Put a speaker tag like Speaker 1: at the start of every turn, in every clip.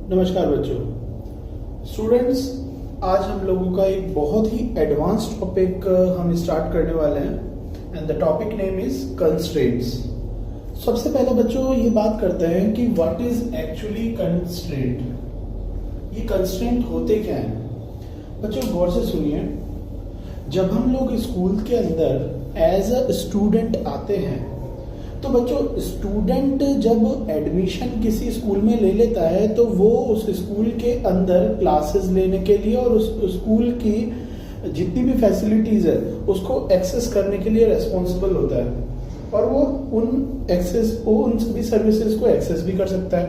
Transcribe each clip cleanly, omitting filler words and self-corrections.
Speaker 1: नमस्कार बच्चों। स्टूडेंट्स, आज हम लोगों का एक बहुत ही एडवांस्ड टॉपिक हम स्टार्ट करने वाले हैं and the topic name is constraints. सबसे पहले बच्चों ये बात करते हैं कि व्हाट इज एक्चुअली कंस्ट्रेंट। ये कंस्ट्रेंट होते क्या हैं? बच्चों गौर से सुनिए। जब हम लोग स्कूल के अंदर एज अ स्टूडेंट आते हैं तो बच्चों स्टूडेंट जब एडमिशन किसी स्कूल में ले लेता है तो वो उस स्कूल के अंदर क्लासेस लेने के लिए और उस स्कूल की जितनी भी फैसिलिटीज है उसको एक्सेस करने के लिए रेस्पॉन्सिबल होता है और वो उन सभी सर्विसेज को एक्सेस भी कर सकता है।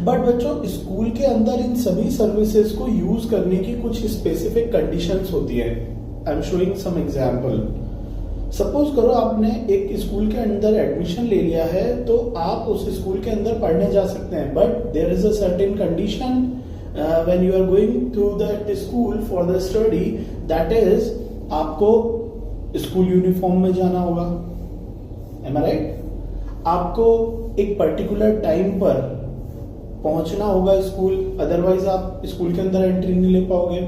Speaker 1: बट बच्चों स्कूल के अंदर इन सभी सर्विसेज को यूज करने की कुछ स्पेसिफिक कंडीशंस होती है। I am showing some example. Suppose करो आपने एक स्कूल के अंदर एडमिशन ले लिया है तो आप उस स्कूल के अंदर पढ़ने जा सकते हैं, but there is a certain condition when you are going to that school for the study, that is आपको स्कूल यूनिफॉर्म में जाना होगा। Am I right? आपको एक पर्टिकुलर टाइम पर पहुंचना होगा स्कूल, अदरवाइज आप स्कूल के अंदर एंट्री नहीं ले पाओगे।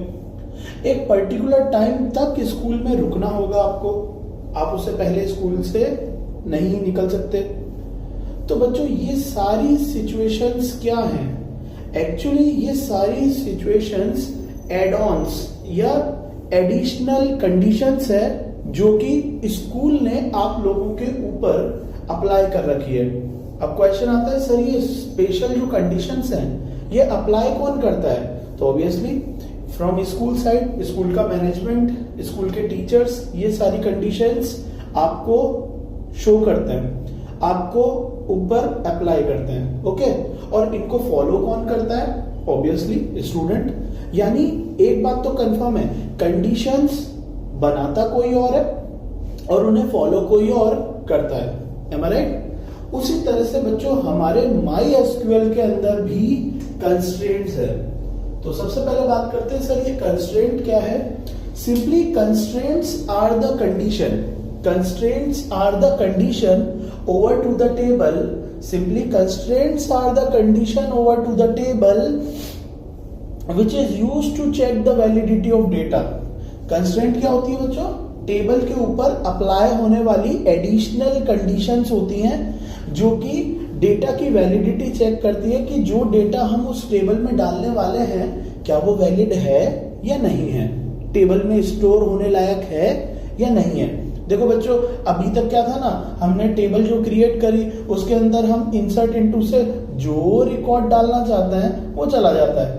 Speaker 1: एक पर्टिकुलर टाइम तक स्कूल में रुकना होगा आपको, आप उससे पहले स्कूल से नहीं निकल सकते। तो बच्चों ये सारी सिचुएशंस क्या हैं? एक्चुअली ये सारी सिचुएशंस एड ऑन्स या एडिशनल कंडीशंस है जो कि स्कूल ने आप लोगों के ऊपर अप्लाई कर रखी है। अब क्वेश्चन आता है सर ये स्पेशल जो कंडीशंस हैं ये अप्लाई कौन करता है? तो obviously from school side, school का मैनेजमेंट, स्कूल के टीचर्स ये सारी कंडीशंस आपको शो करते हैं, आपको ऊपर अप्लाई करते हैं। ओके, और इनको फॉलो कौन करता है? Obviously student. यानी एक बात तो कंफर्म है, कंडीशंस बनाता कोई और है और उन्हें फॉलो कोई और करता है। M I right? उसी तरह से बच्चों हमारे माई एसक्यूएल के अंदर भी कंस्ट्रेंट्स है। तो सबसे पहले बात करते हैं सर ये कंस्ट्रेंट क्या है। Simply constraints are the condition, constraints are the condition over to the table. Simply constraints are the condition over to the table which is used to check the validity of data. Constraint क्या होती है बच्चों? Table के ऊपर apply होने वाली additional conditions होती हैं जो कि डेटा की वैलिडिटी चेक करती है कि जो डेटा हम उस टेबल में डालने वाले हैं क्या वो वैलिड है या नहीं है, टेबल में स्टोर होने लायक है या नहीं है। देखो बच्चों अभी तक क्या था ना, हमने टेबल जो क्रिएट करी उसके अंदर हम इंसर्ट इनटू से जो रिकॉर्ड डालना चाहते हैं वो चला जाता है।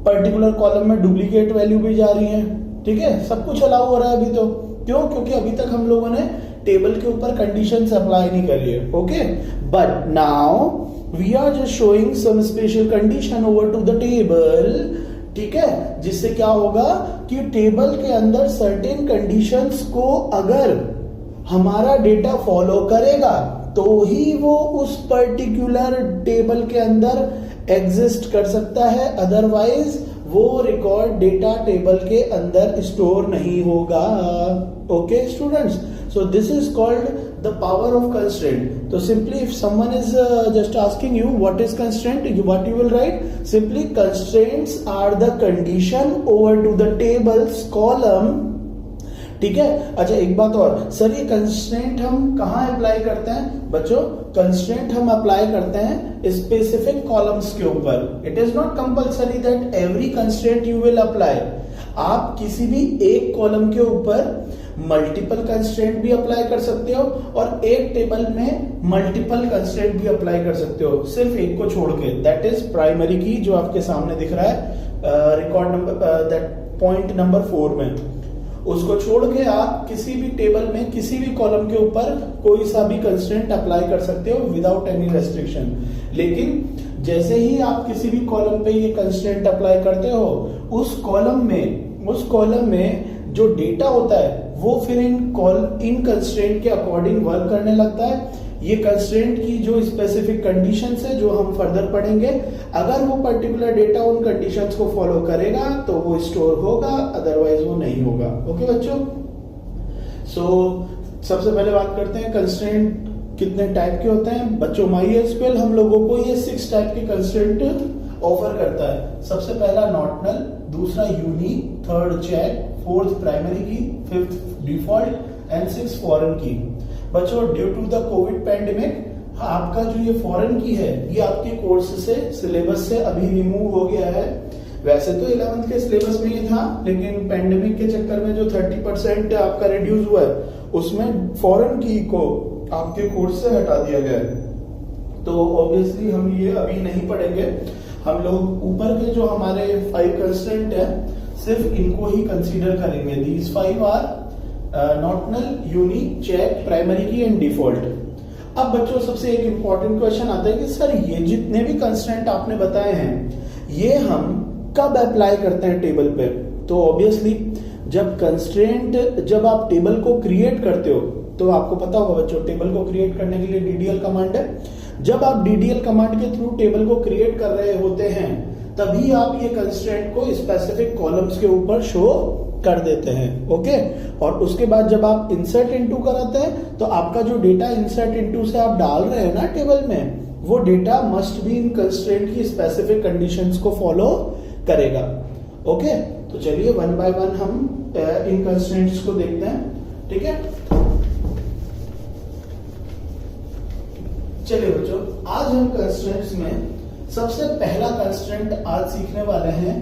Speaker 1: पर्टिकुलर कॉलम में डुप्लीकेट वैल्यू भी जा रही है, ठीक है, सब कुछ अलाउ हो रहा है अभी तो। क्यों? क्योंकि अभी तक हम लोगों ने टेबल के ऊपर कंडीशंस अप्लाई नहीं करी है। Okay, but now we are just showing some special condition over to the table, ठीक है, जिससे क्या होगा कि टेबल के अंदर सर्टेन कंडीशंस को अगर हमारा डेटा फॉलो करेगा तो ही वो उस पर्टिकुलर टेबल के अंदर एग्जिस्ट कर सकता है, अदरवाइज वो रिकॉर्ड डेटा टेबल के अंदर स्टोर नहीं होगा। Okay students, so this is called the power of constraint. So simply if someone is just asking you what is constraint, what you will write? Simply constraints are the condition over to the tables column. ठीक है। अच्छा एक बात और, sir ये constraint हम कहाँ apply करते हैं? बच्चों कंस्ट्रेंट हम अप्लाई करते हैं स्पेसिफिक कॉलम्स के ऊपर। It is not compulsory that every constraint you will apply. आप किसी भी एक कॉलम के ऊपर मल्टीपल कंस्ट्रेंट भी अप्लाई कर सकते हो और एक टेबल में मल्टीपल कंस्ट्रेंट भी अप्लाई कर सकते हो, सिर्फ एक को छोड़ के। दैट इज प्राइमरी की जो आपके सामने दिख रहा है record number that point number 4 में, उसको छोड़ के आप किसी भी टेबल में किसी भी कॉलम के ऊपर कोई सा भी कंस्ट्रेंट अप्लाई कर सकते हो विदाउट एनी रेस्ट्रिक्शन। लेकिन जैसे ही आप किसी भी कॉलम पे ये कंस्ट्रेंट अप्लाई करते हो उस कॉलम में जो डेटा होता है वो फिर इन कंस्ट्रेंट के अकॉर्डिंग वर्क करने लगता है। ये कंस्ट्रेंट की जो स्पेसिफिक कंडीशंस है जो हम फर्दर पढ़ेंगे, अगर वो पर्टिकुलर डेटा उन कंडीशंस को फॉलो करेगा तो वो स्टोर होगा, अदरवाइज वो नहीं होगा। ओके बच्चों, सो सबसे पहले बात करते हैं कंस्ट्रेंट कितने टाइप के होते हैं बच्चों? MySQL हम लोगों को ये 6 टाइप के कंस्ट्रेंट ऑफर करता है। सबसे पहला नॉर्मल, दूसरा unique, third check, fourth primary key, fifth default and six foreign key. बच्चों due to the COVID pandemic आपका जो ये फॉरेन की है ये आपके कोर्स से, सिलेबस से अभी रिमूव हो गया है। वैसे तो 11th के सिलेबस में ही था, लेकिन पैंडेमिक के चक्कर में जो 30% आपका रिड्यूस हुआ है उसमें फॉरेन की को आपके कोर्स से हटा दिया गया है। तो ऑब्वियसली हम ये अभी नहीं पढ़ेंगे। हम लोग ऊपर के जो हमारे 5 कंस्ट्रेंट है सिर्फ इनको ही कंसीडर करेंगे। These 5 are normal, unique, check, primary key and default. अब बच्चों सबसे एक इंपॉर्टेंट क्वेश्चन आता है कि सर ये जितने भी कंस्ट्रेंट आपने बताए हैं ये हम कब अप्लाई करते हैं टेबल पे? तो ऑब्वियसली जब आप टेबल को क्रिएट करते हो तो आपको पता होगा बच्चों, टेबल को क्रिएट करने के लिए डीडीएल कमांड है। जब आप डीडीएल कमांड के थ्रू टेबल को क्रिएट कर रहे होते हैं तभी आप ये कंस्ट्रेंट को स्पेसिफिक कॉलम्स के ऊपर शो कर देते हैं। ओके, और उसके बाद जब आप इंसर्ट इनटू कराते हैं तो आपका जो डेटा इंसर्ट इनटू से आप डाल रहे हैं ना टेबल में, वो data must be in constraint की स्पेसिफिक कंडीशंस को फॉलो करेगा। ओके, तो चलिए वन बाय वन हम इन कंस्ट्रेंट्स को देखते हैं। ठीक है, चलिए बच्चों आज हम कंस्ट्रेंट्स में सबसे पहला कंस्ट्रेंट आज सीखने वाले हैं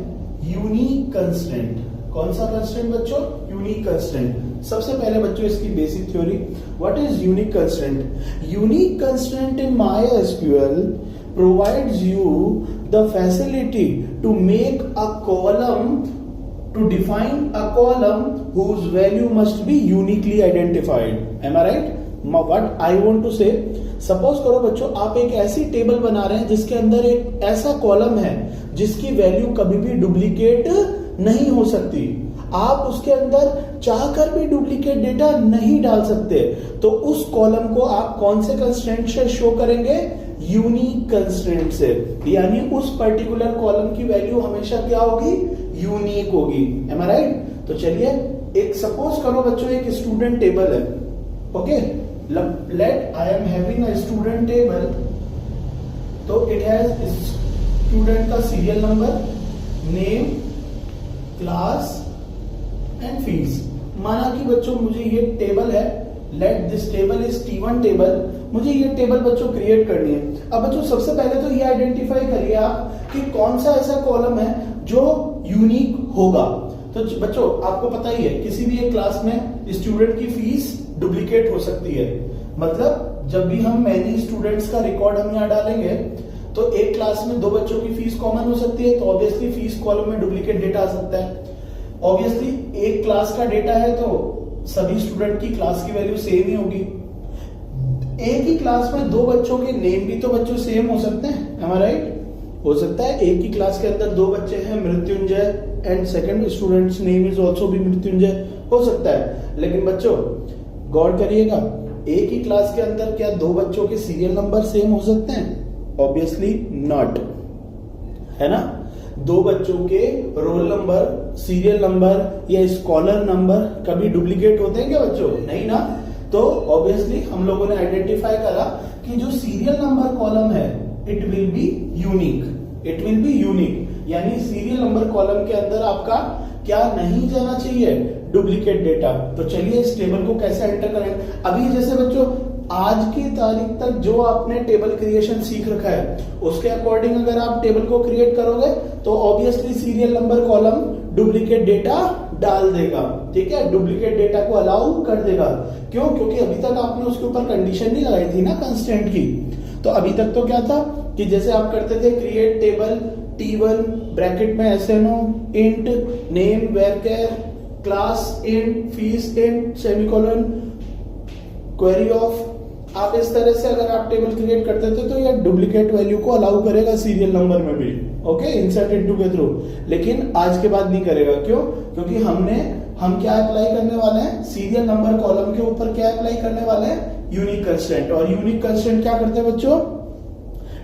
Speaker 1: यूनिक कंस्ट्रेंट। कौन सा कंस्ट्रेंट बच्चों? Unique constraint. सबसे पहले बच्चों इसकी basic theory, what is unique constraint? Unique constraint in MySQL provides you the facility to make a column, to define a column whose value must be uniquely identified. Am I right? What I want to say, suppose करो बच्चों आप एक ऐसी table बना रहे हैं जिसके अंदर एक ऐसा कॉलम है जिसकी वैल्यू कभी भी डुप्लीकेट नहीं हो सकती। आप उसके अंदर चाहकर भी डुप्लीकेट डेटा नहीं डाल सकते। तो उस कॉलम को आप कौन से कंस्ट्रेंट से शो करेंगे? यूनिक कंस्ट्रेंट से। यानी उस पर्टिकुलर कॉलम की वैल्यू हमेशा क्या होगी? यूनिक होगी। M I right? तो चलिए एक सपोज करो बच्चों एक स्टूडेंट टेबल है। Okay, let I am having a student table, तो it has student का serial number, name, class and fees. माना कि बच्चों मुझे ये टेबल है, let this table is T1 table, मुझे ये टेबल बच्चों क्रिएट करनी है। अब बच्चों सबसे पहले तो ये आइडेंटिफाई करिए आप कि कौन सा ऐसा कॉलम है जो यूनिक होगा। तो बच्चों आपको पता ही है किसी भी एक क्लास में स्टूडेंट की फीस डुप्लीकेट हो सकती है। मतलब जब भी हम मैनी स्टूडेंट्स का रिकॉर्ड हम यहाँ डालेंगे तो एक क्लास में 2 बच्चों की फीस कॉमन हो सकती है, तो ऑब्वियसली फीस कॉलम में डुप्लीकेट डेटा आ सकता है। ऑब्वियसली एक क्लास का डेटा है तो सभी स्टूडेंट की क्लास की वैल्यू सेम ही होगी। एक ही क्लास में 2 बच्चों के नेम भी तो बच्चों सेम हो सकते हैं, am I right? हो सकता है एक ही क्लास के अंदर 2 बच्चे हैं Mrityunjay and second students name is also भी मृत्युंजय, हो सकता है। लेकिन बच्चों गौर करिएगा, एक ही क्लास के अंदर क्या 2 बच्चों के सीरियल नंबर सेम हो सकते हैं? ऑब्वियसली नॉट, है ना। 2 बच्चों के रोल नंबर, सीरियल नंबर या स्कॉलर नंबर कभी डुप्लीकेट होते हैं क्या बच्चों? नहीं ना। तो ऑब्वियसली हम लोगों ने आइडेंटिफाई करा कि जो सीरियल नंबर कॉलम है it will be unique, it will be unique. यानी सीरियल नंबर कॉलम के अंदर आपका क्या नहीं जाना चाहिए? Duplicate data. तो चलिए इस टेबल को कैसे एंटर करें। अभी जैसे बच्चों आज की तारीख तक जो आपने टेबल क्रिएशन सीख रखा है उसके अकॉर्डिंग अगर आप टेबल को क्रिएट करोगे तो obviously serial number column duplicate data डाल देगा। ठीक है, डुप्लीकेट डेटा को अलाउ कर देगा। क्यों? क्योंकि अभी तक आपने उसके ऊपर कंडीशन नहीं लगाई थी ना कंस्ट्रेंट की। तो अभी तक तो क्या था कि जैसे आप करते थे क्रिएट टेबल T1 ब्रैकेट में SNO int name varchar class int fees int semicolon query off. आप इस तरह से अगर आप टेबल क्रिएट करते थे तो ये डुप्लीकेट वैल्यू को अलाउ करेगा सीरियल नंबर में भी। ओके, इंसर्ट इनटू के थ्रू। लेकिन आज के बाद नहीं करेगा। क्यों? क्योंकि हम क्या अप्लाई करने वाले हैं? सीरियल नंबर कॉलम के ऊपर क्या अप्लाई करने वाले हैं? Unique constraint. और यूनिक कंस्ट्रेंट क्या करते हैं बच्चों?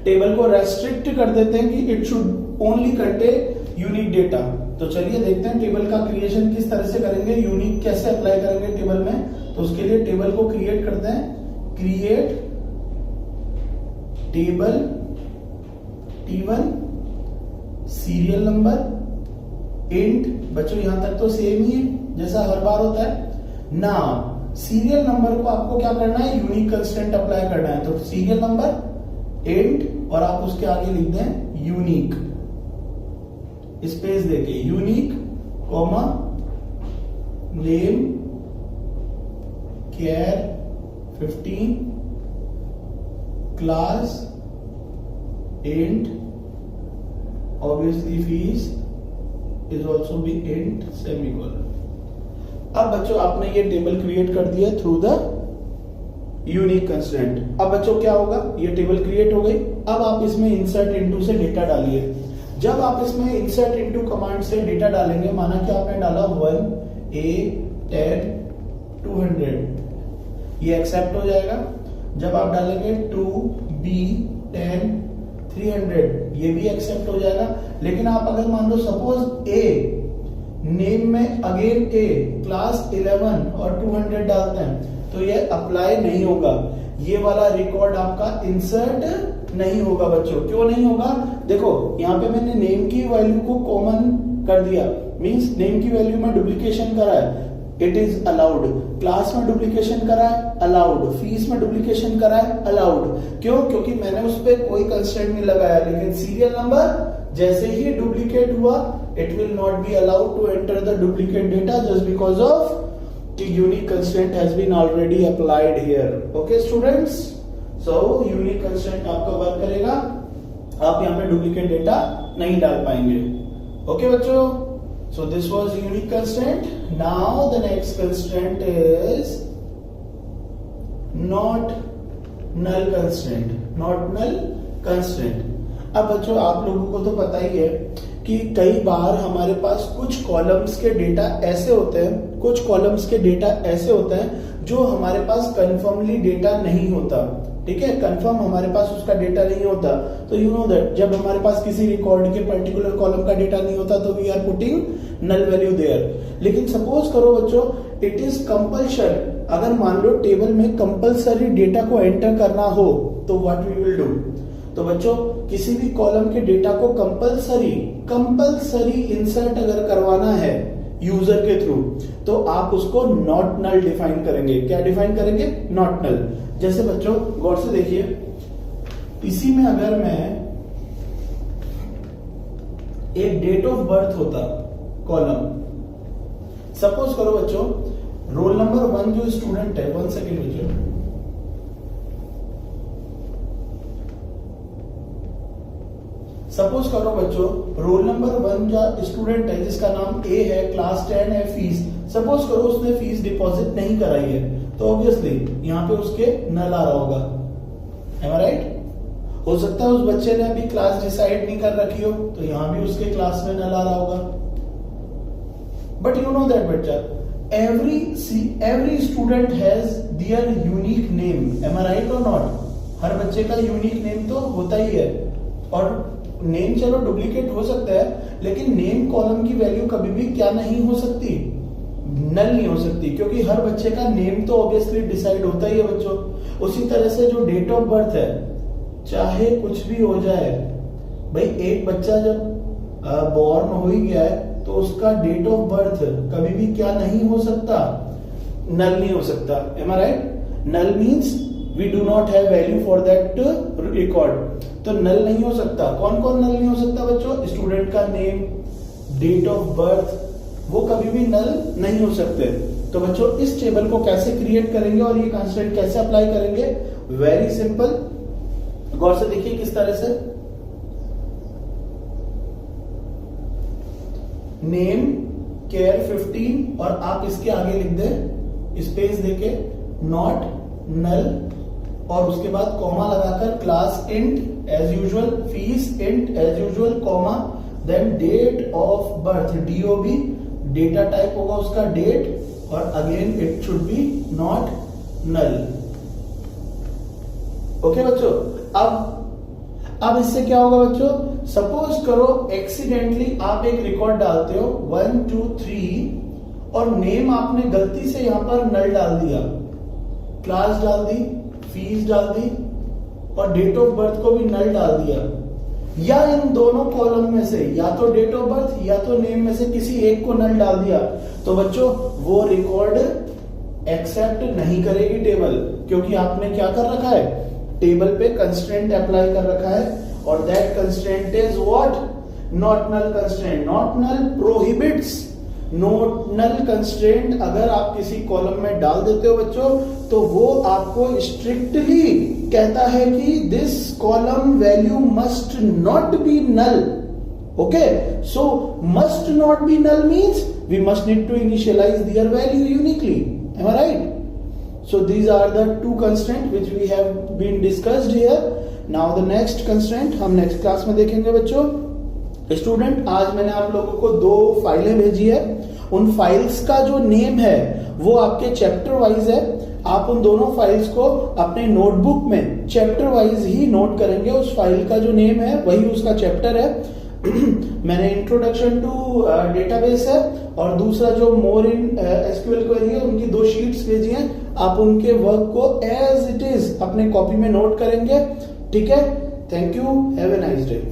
Speaker 1: टेबल को रेस्ट्रिक्ट कर देते हैं कि it should only contain unique data. तो चलिए देखते हैं टेबल का क्रिएशन किस तरह से करेंगे, यूनिक कैसे अप्लाई करेंगे टेबल में। तो उसके लिए टेबल को क्रिएट करते हैं, create table T1 serial number int, बच्चों यहां तक तो सेम ही है जैसा हर बार होता है ना। सीरियल नंबर को आपको क्या करना है, यूनिक कंस्ट्रेंट अप्लाई करना है। तो सीरियल नंबर इंट और आप उसके आगे लिख दें यूनिक, स्पेस देके unique comma name care 15 class int, obviously fees is also be int semicolon। अब बच्चों आपने ये टेबल क्रिएट कर दिया थ्रू द यूनिक कंस्ट्रेंट। अब बच्चों क्या होगा, ये टेबल क्रिएट हो गई। अब आप इसमें इंसर्ट इनटू से डेटा डालिए। जब आप इसमें इंसर्ट इनटू कमांड से डेटा डालेंगे, माना कि आपने डाला 1A 10 200, ये एक्सेप्ट हो जाएगा। जब आप डालेंगे 2B 10 300, ये भी एक्सेप्ट हो जाएगा। लेकिन आप अगर मान लो सपोज ए नेम में अगेन ए क्लास 11 और 200 डालते हैं तो ये अप्लाई नहीं होगा, ये वाला रिकॉर्ड आपका इंसर्ट नहीं होगा बच्चों। क्यों नहीं होगा, देखो यहाँ पे मैंने नेम की वैल्यू को कॉमन कर दिया, मींस नेम की वैल्यू में डुप्लीकेशन करा है, इट इज अलाउड। क्लास में डुप्लीकेशन करा है, अलाउड। फीस में डुप्लीकेशन करा है, अलाउड। क्यों, क्योंकि मैंने उस पर कोई कंस्ट्रेंट नहीं लगाया। लेकिन सीरियल नंबर जैसे ही डुप्लीकेट हुआ, it will not be allowed to enter the duplicate data just because of the unique constraint has been already applied here। okay students, so unique constraint आपका वर्क करेगा, आप यहाँ पे डुप्लीकेट डेटा नहीं डाल पाएंगे। okay बच्चों, so this was unique constraint। now the next constraint is not null constraint। not null constraint। अब बच्चों आप लोगों को तो पता ही है कि कई बार हमारे पास कुछ कॉलम्स के डेटा ऐसे होते हैं, कुछ कॉलम्स के डेटा ऐसे होते हैं जो हमारे पास कंफर्मली डेटा नहीं होता। ठीक है, कंफर्म हमारे पास उसका डेटा नहीं होता। तो यू नो दैट जब हमारे पास किसी रिकॉर्ड के पर्टिकुलर कॉलम का डेटा नहीं होता तो we are putting null value there. लेकिन सपोज करो बच्चों इट इज कंपल्शन, अगर मान लो टेबल में कंपल्सरी डेटा को एंटर करना हो तो व्हाट वी विल डू। तो बच्चों किसी भी कॉलम के डेटा को कंपल्सरी इंसर्ट अगर करवाना है यूजर के थ्रू तो आप उसको नॉट नल डिफाइन करेंगे। क्या डिफाइन करेंगे, नॉट नल। जैसे बच्चों गौर से देखिए, इसी में अगर मैं एक डेट ऑफ बर्थ होता कॉलम, सपोज करो बच्चों रोल नंबर 1 जो स्टूडेंट है, 1 सेकेंड बच्चों, सपोज करो बच्चों रोल नंबर 1 जो स्टूडेंट है जिसका नाम ए है, क्लास 10 है, फीस सपोज करो उसने फीस डिपॉजिट नहीं कराई है तो ऑब्वियसली यहाँ पे उसके नल आ रहा होगा। Am I right. हो सकता है उस बच्चे ने अभी क्लास डिसाइड नहीं कर रखी हो तो यहाँ भी उसके क्लास में नल आ रहा होगा। बट यू नो दैट बच्चा every student has their unique name। am I right or not? हर बच्चे का यूनिक नेम तो होता ही है और नेम चलो डुप्लीकेट हो सकता है लेकिन नेम कॉलम की वैल्यू कभी भी क्या नहीं हो सकती, नल नहीं हो सकती, क्योंकि हर बच्चे का नेम तो ऑब्वियसली डिसाइड होता ही है बच्चों। उसी तरह से जो डेट ऑफ बर्थ है चाहे कुछ भी हो जाए भाई, एक बच्चा जब बॉर्न हो ही गया है तो उसका डेट ऑफ बर्थ कभी भी क्या नहीं हो सकता, नल नहीं हो सकता। Am I right. Null means we do not have value for that record, तो नल नहीं हो सकता। कौन कौन नल नहीं हो सकता बच्चों, स्टूडेंट का नेम, डेट ऑफ बर्थ, वो कभी भी नल नहीं हो सकते। तो बच्चों इस टेबल को कैसे क्रिएट करेंगे और ये कंस्ट्रेंट कैसे अप्लाई करेंगे, वेरी सिंपल। गौर से देखिए किस तरह से, नेम केयर 15 और आप इसके आगे लिख दे स्पेस देके नॉट नल और उसके बाद कॉमा लगाकर class int as usual, fees int as usual, comma then date of birth DOB, data type होगा उसका डेट और again it should be not null. Okay बच्चों, अब इससे क्या होगा बच्चों, सपोज करो एक्सीडेंटली आप एक रिकॉर्ड डालते हो 1 2 3 और नेम आपने गलती से यहां पर नल डाल दिया, क्लास डाल दी, फीस डाल दी, और डेट ऑफ बर्थ को भी नल डाल दिया, या इन दोनों कॉलम में से या तो डेट ऑफ बर्थ या तो नेम में से किसी एक को नल डाल दिया, तो बच्चों वो रिकॉर्ड एक्सेप्ट नहीं करेगी टेबल, क्योंकि आपने क्या कर रखा है, टेबल पे कंस्ट्रेंट अप्लाई कर रखा है, और that constraint is what, not null constraint. Not null prohibits, not null constraint अगर आप किसी कॉलम में डाल देते हो बच्चों, तो वो आपको स्ट्रिक्टली कहता है कि this column value must not be null. Okay, so must not be null means we must need to initialize their value uniquely. Am I right? So these are the two constraints which we have been discussed here. Now the next constraint हम next class में देखेंगे बच्चों। Student, आज मैंने आप लोगों को 2 फाइलें भेजी है, उन फाइल्स का जो नेम है वो आपके चैप्टर वाइज है। आप उन दोनों फाइल्स को अपने नोटबुक में चैप्टर वाइज ही नोट करेंगे। उस फाइल का जो नेम है वही उसका चैप्टर है। मैंने इंट्रोडक्शन टू डेटाबेस है और दूसरा जो मोर इन एसक्यूएल क्वेरी है, उनकी 2 शीट्स भेजी हैं। आप उनके वर्क को एज इट इज अपने कॉपी में नोट करेंगे। ठीक है, thank you, have a nice day.